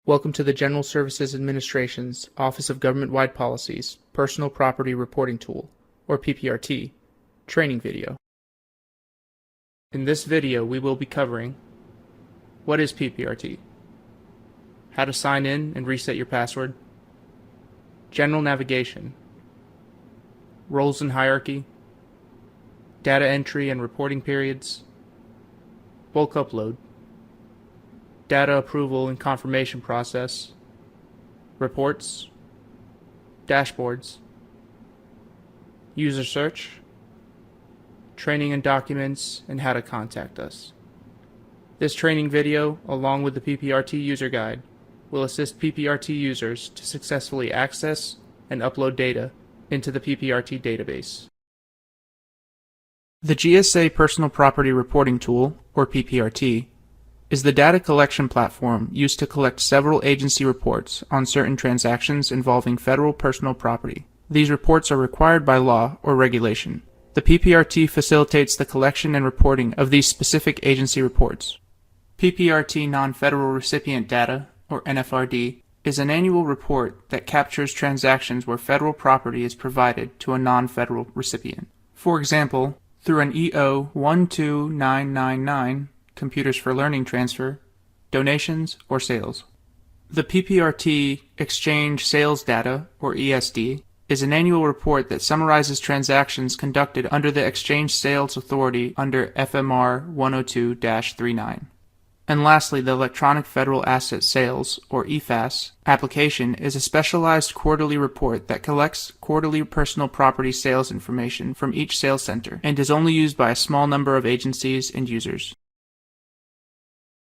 Welcome to the General Services Administration's Office of Government-Wide Policies Personal Property Reporting Tool, or PPRT, training video. In this video, we will be covering what is PPRT, how to sign in and reset your password, general navigation, roles and hierarchy, data entry and reporting periods, bulk upload, data approval and confirmation process, reports, dashboards, user search, training and documents, and how to contact us. This training video, along with the PPRT user guide, will assist PPRT users to successfully access and upload data into the PPRT database. The GSA Personal Property Reporting Tool, or PPRT, is the data collection platform used to collect several agency reports on certain transactions involving federal personal property. These reports are required by law or regulation. The PPRT facilitates the collection and reporting of these specific agency reports. PPRT Non-Federal Recipient Data, or NFRD, is an annual report that captures transactions where federal property is provided to a non-federal recipient. For example, through an EO 12999, Computers for Learning Transfer, donations, or sales. The PPRT Exchange Sales Data, or ESD, is an annual report that summarizes transactions conducted under the Exchange Sales Authority under FMR 102-39. And lastly, the Electronic Federal Asset Sales, or EFAS, application is a specialized quarterly report that collects quarterly personal property sales information from each sales center and is only used by a small number of agencies and users.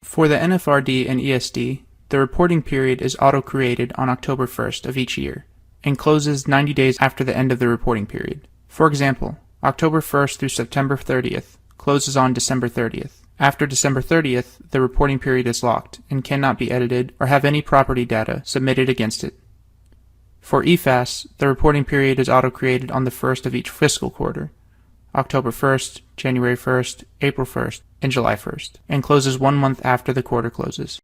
For the NFRD and ESD, the reporting period is auto-created on October 1st of each year and closes 90 days after the end of the reporting period. For example, October 1st through September 30th closes on December 30th. After December 30th, the reporting period is locked and cannot be edited or have any property data submitted against it. For EFAS, the reporting period is auto-created on the 1st of each fiscal quarter, October 1st, January 1st, April 1st, and July 1st, and closes 1 month after the quarter closes.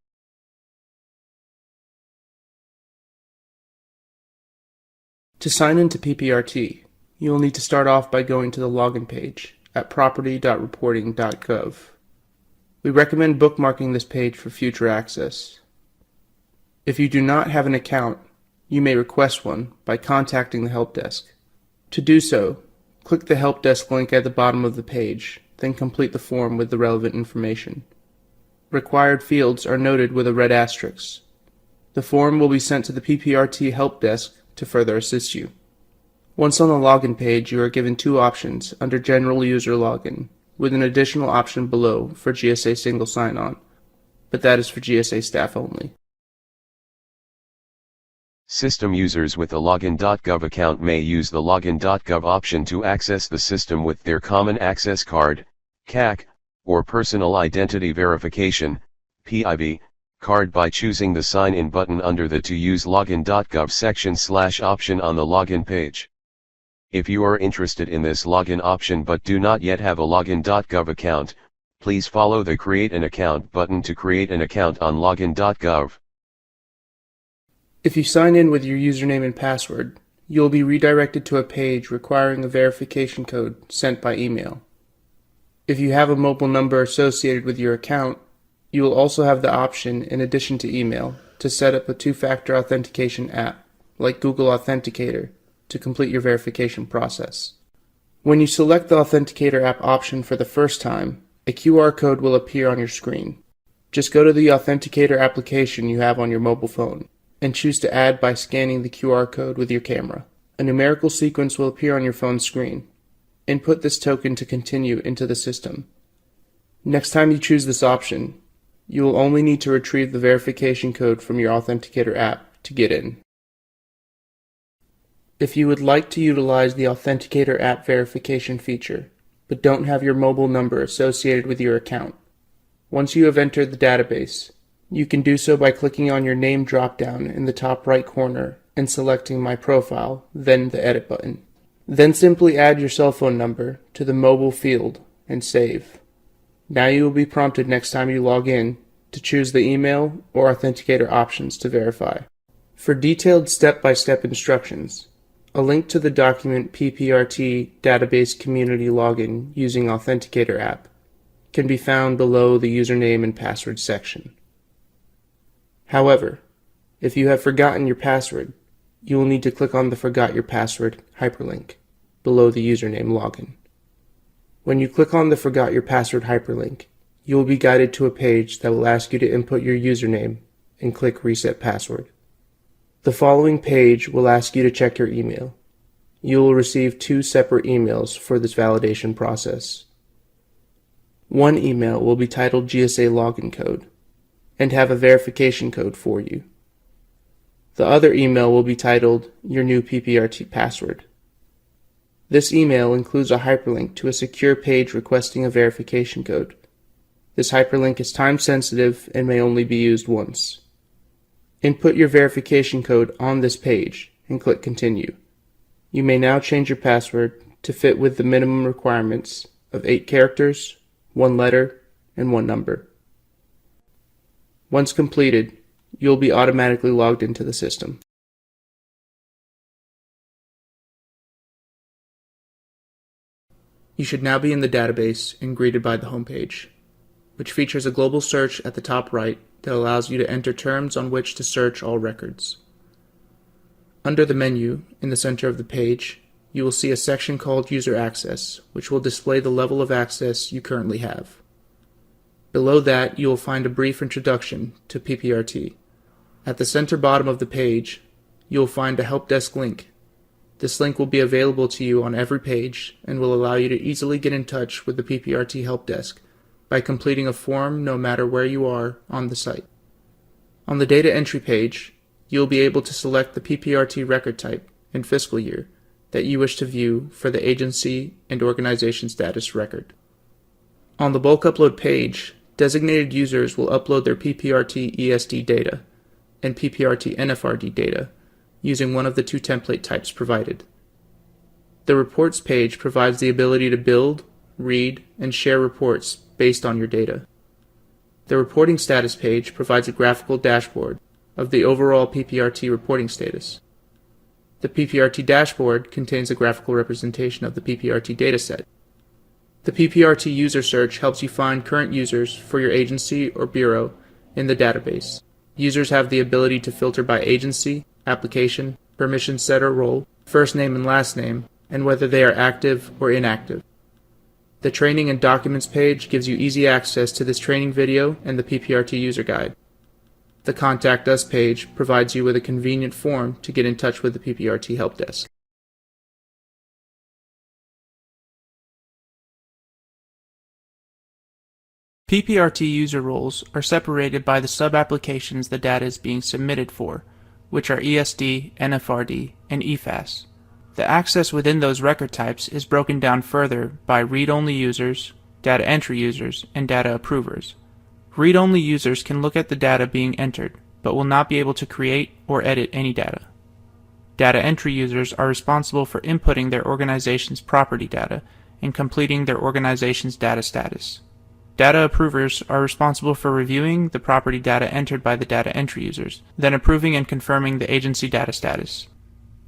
To sign into PPRT, you will need to start off by going to the login page at property.reporting.gov. We recommend bookmarking this page for future access. If you do not have an account, you may request one by contacting the help desk. To do so, click the help desk link at the bottom of the page, then complete the form with the relevant information. Required fields are noted with a red asterisk. The form will be sent to the PPRT help desk to further assist you. Once on the login page, you are given two options under General User Login, with an additional option below for GSA Single Sign-On, but that is for GSA staff only. System users with a login.gov account may use the login.gov option to access the system with their Common Access Card, CAC, or Personal Identity Verification, PIV, card by choosing the Sign In button under the To Use Login.gov section/option on the login page. If you are interested in this login option but do not yet have a login.gov account, please follow the Create an Account button to create an account on login.gov. If you sign in with your username and password, you will be redirected to a page requiring a verification code sent by email. If you have a mobile number associated with your account, you will also have the option, in addition to email, to set up a two-factor authentication app, like Google Authenticator, to complete your verification process. When you select the Authenticator app option for the first time, a QR code will appear on your screen. Just go to the Authenticator application you have on your mobile phone and choose to add by scanning the QR code with your camera. A numerical sequence will appear on your phone screen. Input this token to continue into the system. Next time you choose this option, you will only need to retrieve the verification code from your Authenticator app to get in. If you would like to utilize the Authenticator app verification feature, but don't have your mobile number associated with your account, once you have entered the database, you can do so by clicking on your name drop-down in the top right corner and selecting My Profile, then the Edit button. Then simply add your cell phone number to the mobile field and save. Now you will be prompted next time you log in to choose the email or authenticator options to verify. For detailed step-by-step instructions, a link to the document PPRT Database Community Login using Authenticator app can be found below the username and password section. However, if you have forgotten your password, you will need to click on the Forgot Your Password hyperlink below the username login. When you click on the Forgot Your Password hyperlink, you will be guided to a page that will ask you to input your username and click Reset Password. The following page will ask you to check your email. You will receive 2 separate emails for this validation process. One email will be titled GSA Login Code and have a verification code for you. The other email will be titled Your New PPRT Password. This email includes a hyperlink to a secure page requesting a verification code. This hyperlink is time-sensitive and may only be used once. Input your verification code on this page and click Continue. You may now change your password to fit with the minimum requirements of 8 characters, 1 letter, and 1 number. Once completed, you'll be automatically logged into the system. You should now be in the database and greeted by the homepage, which features a global search at the top right that allows you to enter terms on which to search all records. Under the menu, in the center of the page, you will see a section called User Access, which will display the level of access you currently have. Below that, you will find a brief introduction to PPRT. At the center bottom of the page, you will find a help desk link. This link will be available to you on every page and will allow you to easily get in touch with the PPRT help desk by completing a form no matter where you are on the site. On the data entry page, you will be able to select the PPRT record type and fiscal year that you wish to view for the agency and organization status record. On the bulk upload page, designated users will upload their PPRT ESD data and PPRT NFRD data using one of the 2 template types provided. The Reports page provides the ability to build, read, and share reports based on your data. The Reporting Status page provides a graphical dashboard of the overall PPRT reporting status. The PPRT dashboard contains a graphical representation of the PPRT dataset. The PPRT user search helps you find current users for your agency or bureau in the database. Users have the ability to filter by agency, application, permission set or role, first name and last name, and whether they are active or inactive. The Training and Documents page gives you easy access to this training video and the PPRT user guide. The Contact Us page provides you with a convenient form to get in touch with the PPRT help desk. PPRT user roles are separated by the sub-applications the data is being submitted for, which are ESD, NFRD, and EFAS. The access within those record types is broken down further by read-only users, data entry users, and data approvers. Read-only users can look at the data being entered, but will not be able to create or edit any data. Data entry users are responsible for inputting their organization's property data and completing their organization's data status. Data approvers are responsible for reviewing the property data entered by the data entry users, then approving and confirming the agency data status.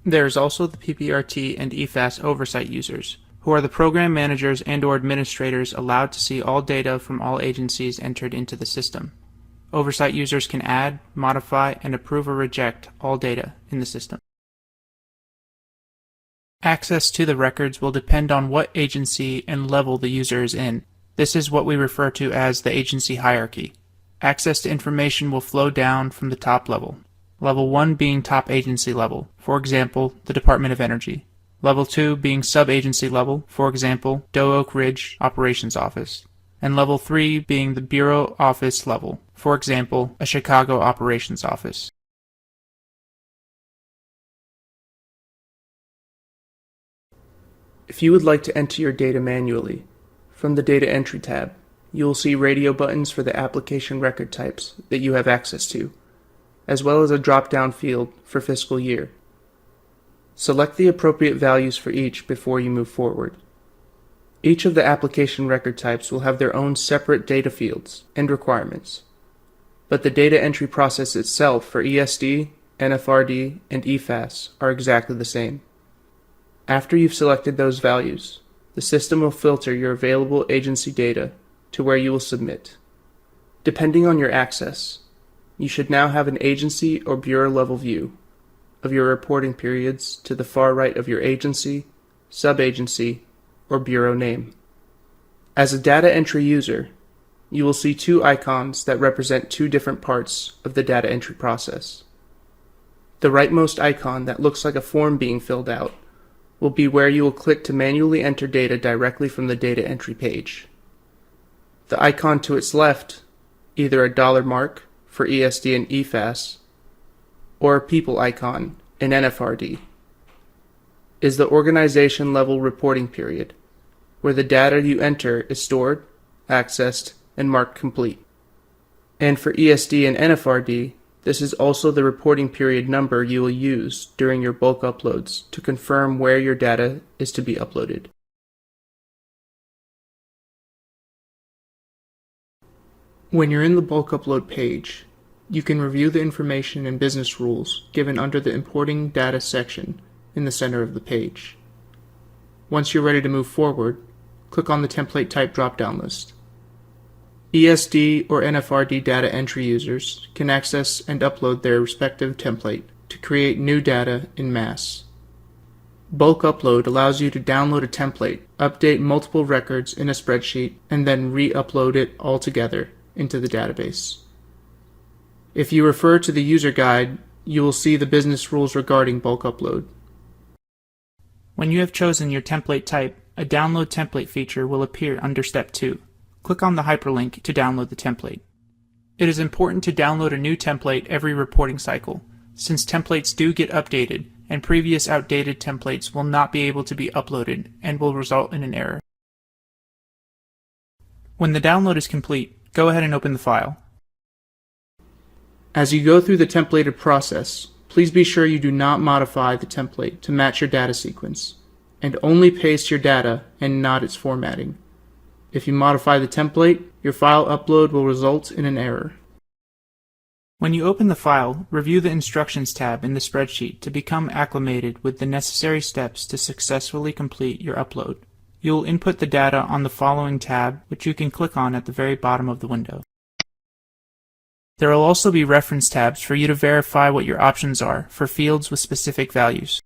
There is also the PPRT and EFAS oversight users, who are the program managers and/or administrators allowed to see all data from all agencies entered into the system. Oversight users can add, modify, and approve or reject all data in the system. Access to the records will depend on what agency and level the user is in. This is what we refer to as the agency hierarchy. Access to information will flow down from the top level. Level 1 being top agency level, for example, the Department of Energy. Level 2 being sub-agency level, for example, Doe Oak Ridge Operations Office. And Level 3 being the Bureau Office level, for example, a Chicago Operations Office. If you would like to enter your data manually, from the Data Entry tab, you will see radio buttons for the application record types that you have access to, as well as a drop-down field for fiscal year. Select the appropriate values for each before you move forward. Each of the application record types will have their own separate data fields and requirements. but the data entry process itself for ESD, NFRD, and EFAS are exactly the same. After you've selected those values, the system will filter your available agency data to where you will submit. Depending on your access, you should now have an agency or bureau level view of your reporting periods to the far right of your agency, sub-agency, or bureau name. As a data entry user, you will see two icons that represent two different parts of the data entry process. The rightmost icon that looks like a form being filled out will be where you will click to manually enter data directly from the data entry page. The icon to its left, either a dollar mark for ESD and EFAS, or a people icon in NFRD, is the organization level reporting period, where the data you enter is stored, accessed, and marked complete. And for ESD and NFRD, this is also the reporting period number you will use during your bulk uploads to confirm where your data is to be uploaded. When you're in the bulk upload page, you can review the information and business rules given under the Importing Data section in the center of the page. Once you're ready to move forward, click on the Template Type drop-down list. ESD or NFRD data entry users can access and upload their respective template to create new data in mass. Bulk upload allows you to download a template, update multiple records in a spreadsheet, and then re-upload it all together into the database. If you refer to the user guide, you will see the business rules regarding bulk upload. When you have chosen your template type, a Download Template feature will appear under Step 2. Click on the hyperlink to download the template. It is important to download a new template every reporting cycle, since templates do get updated, and previous outdated templates will not be able to be uploaded and will result in an error. When the download is complete, go ahead and open the file. As you go through the templated process, please be sure you do not modify the template to match your data sequence, and only paste your data and not its formatting. If you modify the template, your file upload will result in an error. When you open the file, review the Instructions tab in the spreadsheet to become acclimated with the necessary steps to successfully complete your upload. You'll input the data on the following tab, which you can click on at the very bottom of the window. There will also be reference tabs for you to verify what your options are for fields with specific values.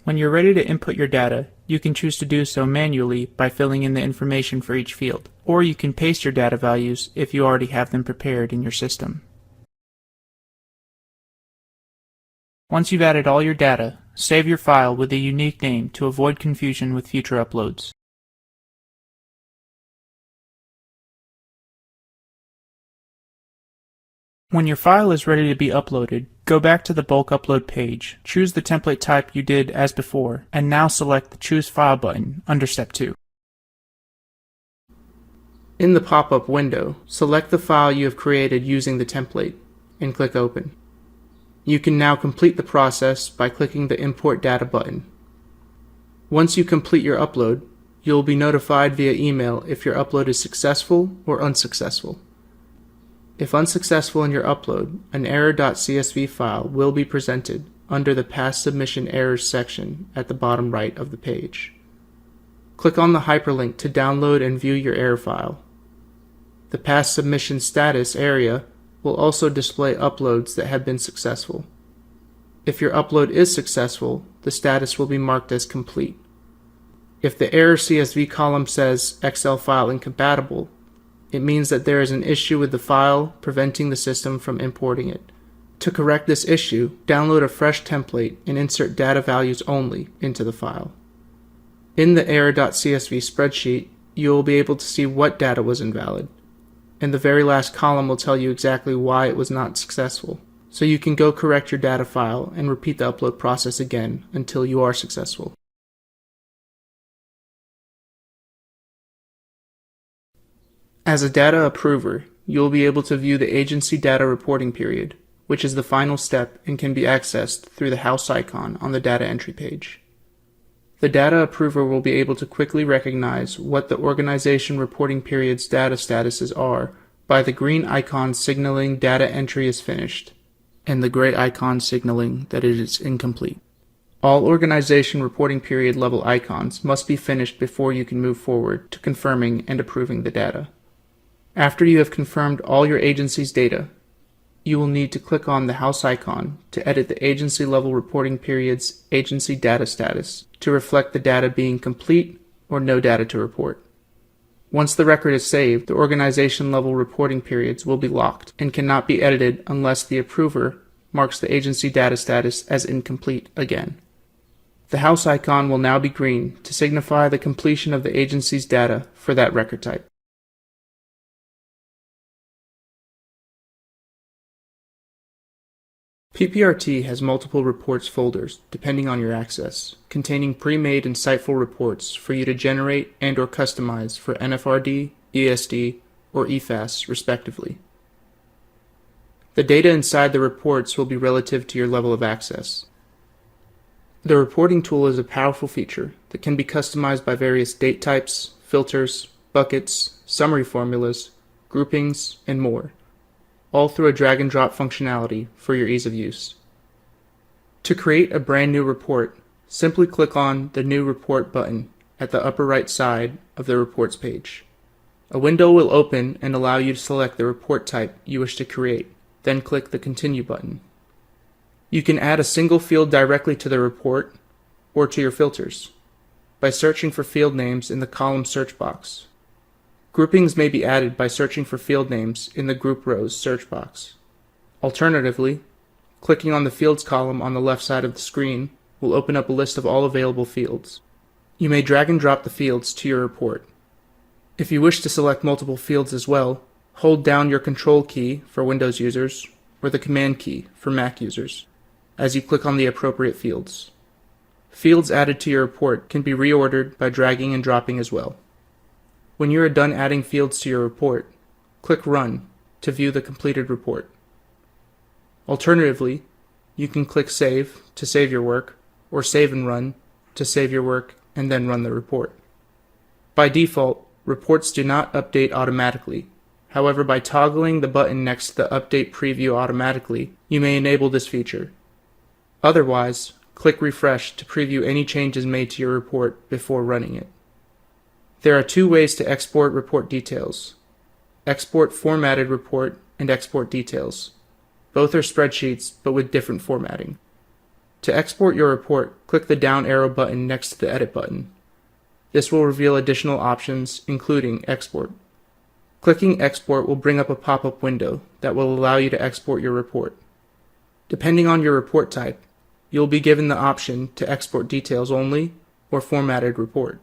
When you're ready to input your data, you can choose to do so manually by filling in the information for each field, or you can paste your data values if you already have them prepared in your system. Once you've added all your data, save your file with a unique name to avoid confusion with future uploads. When your file is ready to be uploaded, go back to the bulk upload page, choose the template type you did as before, and now select the Choose File button under Step 2. In the pop-up window, select the file you have created using the template, and click Open. You can now complete the process by clicking the Import Data button. Once you complete your upload, you will be notified via email if your upload is successful or unsuccessful. If unsuccessful in your upload, an error.csv file will be presented under the Past Submission Errors section at the bottom right of the page. Click on the hyperlink to download and view your error file. The Past Submission Status area will also display uploads that have been successful. If your upload is successful, the status will be marked as complete. If the error CSV column says Excel file incompatible, it means that there is an issue with the file preventing the system from importing it. To correct this issue, download a fresh template and insert data values only into the file. In the error.csv spreadsheet, you will be able to see what data was invalid, and the very last column will tell you exactly why it was not successful, so you can go correct your data file and repeat the upload process again until you are successful. As a data approver, you will be able to view the agency data reporting period, which is the final step and can be accessed through the house icon on the data entry page. The data approver will be able to quickly recognize what the organization reporting period's data statuses are by the green icon signaling data entry is finished, and the gray icon signaling that it is incomplete. All organization reporting period level icons must be finished before you can move forward to confirming and approving the data. After you have confirmed all your agency's data, you will need to click on the house icon to edit the agency level reporting period's agency data status to reflect the data being complete or no data to report. Once the record is saved, the organization level reporting periods will be locked and cannot be edited unless the approver marks the agency data status as incomplete again. The house icon will now be green to signify the completion of the agency's data for that record type. PPRT has multiple reports folders, depending on your access, containing pre-made insightful reports for you to generate and or customize for NFRD, ESD, or EFAS, respectively. The data inside the reports will be relative to your level of access. The reporting tool is a powerful feature that can be customized by various date types, filters, buckets, summary formulas, groupings, and more, all through a drag and drop functionality for your ease of use. To create a brand new report, simply click on the New Report button at the upper right side of the Reports page. A window will open and allow you to select the report type you wish to create, then click the Continue button. You can add a single field directly to the report or to your filters by searching for field names in the column search box. Groupings may be added by searching for field names in the Group Rows search box. Alternatively, clicking on the Fields column on the left side of the screen will open up a list of all available fields. You may drag and drop the fields to your report. If you wish to select multiple fields as well, hold down your Control key for Windows users or the Command key for Mac users as you click on the appropriate fields. Fields added to your report can be reordered by dragging and dropping as well. When you are done adding fields to your report, click Run to view the completed report. Alternatively, you can click Save to save your work, or Save and Run to save your work and then run the report. By default, reports do not update automatically. However, by toggling the button next to the Update Preview Automatically, you may enable this feature. Otherwise, click Refresh to preview any changes made to your report before running it. There are two ways to export report details: Export Formatted Report and Export Details. Both are spreadsheets, but with different formatting. To export your report, click the down arrow button next to the Edit button. This will reveal additional options, including Export. Clicking Export will bring up a pop-up window that will allow you to export your report. Depending on your report type, you'll be given the option to export details only or formatted report.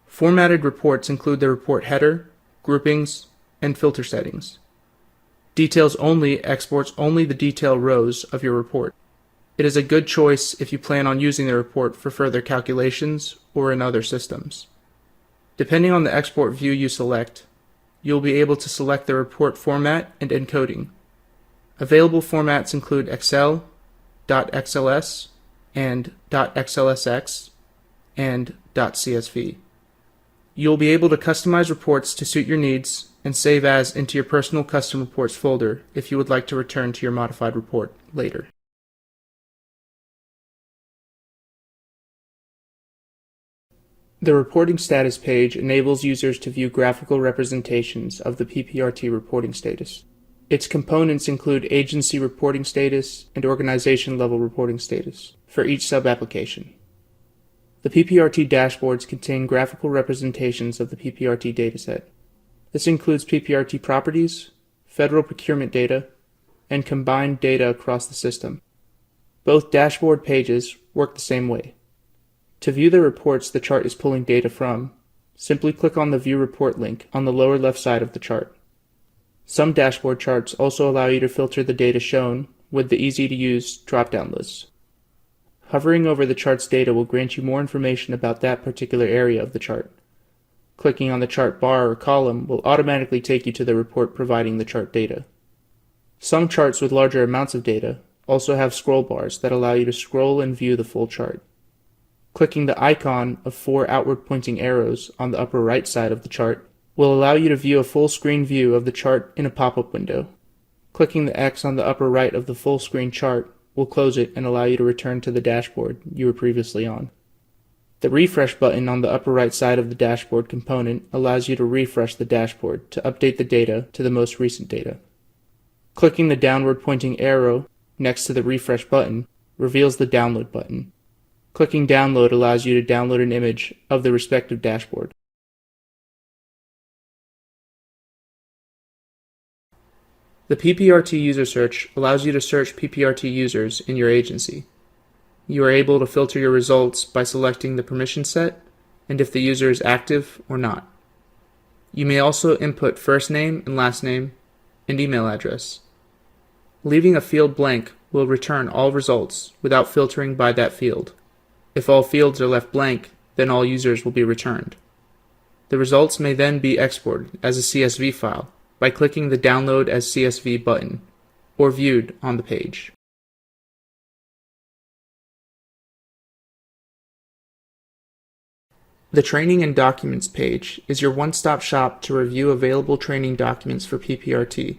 Formatted reports include the report header, groupings, and filter settings. Details only exports only the detail rows of your report. It is a good choice if you plan on using the report for further calculations or in other systems. Depending on the export view you select, you'll be able to select the report format and encoding. Available formats include Excel, .xls, and .xlsx, and .csv. You'll be able to customize reports to suit your needs and save as into your personal custom reports folder if you would like to return to your modified report later. The reporting status page enables users to view graphical representations of the PPRT reporting status. Its components include agency reporting status and organization level reporting status for each sub-application. The PPRT dashboards contain graphical representations of the PPRT dataset. This includes PPRT properties, federal procurement data, and combined data across the system. Both dashboard pages work the same way. To view the reports the chart is pulling data from, simply click on the View Report link on the lower left side of the chart. Some dashboard charts also allow you to filter the data shown with the easy-to-use drop-down list. Hovering over the chart's data will grant you more information about that particular area of the chart. Clicking on the chart bar or column will automatically take you to the report providing the chart data. Some charts with larger amounts of data also have scroll bars that allow you to scroll and view the full chart. Clicking the icon of 4 outward-pointing arrows on the upper right side of the chart will allow you to view a full-screen view of the chart in a pop-up window. Clicking the X on the upper right of the full-screen chart will close it and allow you to return to the dashboard you were previously on. The refresh button on the upper right side of the dashboard component allows you to refresh the dashboard to update the data to the most recent data. Clicking the downward pointing arrow next to the refresh button reveals the download button. Clicking download allows you to download an image of the respective dashboard. The PPRT user search allows you to search PPRT users in your agency. You are able to filter your results by selecting the permission set and if the user is active or not. You may also input first name and last name and email address. Leaving a field blank will return all results without filtering by that field. If all fields are left blank, then all users will be returned. The results may then be exported as a CSV file by clicking the Download as CSV button, or viewed on the page. The Training and Documents page is your one-stop shop to review available training documents for PPRT.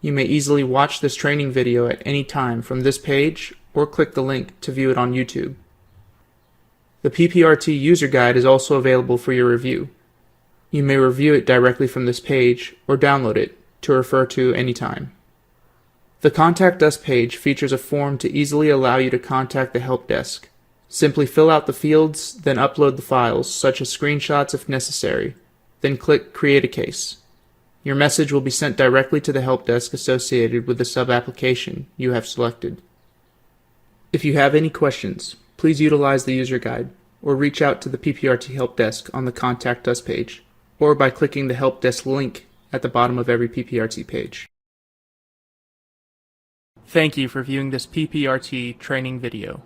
You may easily watch this training video at any time from this page or click the link to view it on YouTube. The PPRT User Guide is also available for your review. You may review it directly from this page or download it to refer to anytime. The Contact Us page features a form to easily allow you to contact the help desk. Simply fill out the fields, then upload the files, such as screenshots if necessary, then click Create a Case. Your message will be sent directly to the help desk associated with the sub-application you have selected. If you have any questions, please utilize the user guide or reach out to the PPRT help desk on the Contact Us page or by clicking the help desk link at the bottom of every PPRT page. Thank you for viewing this PPRT training video.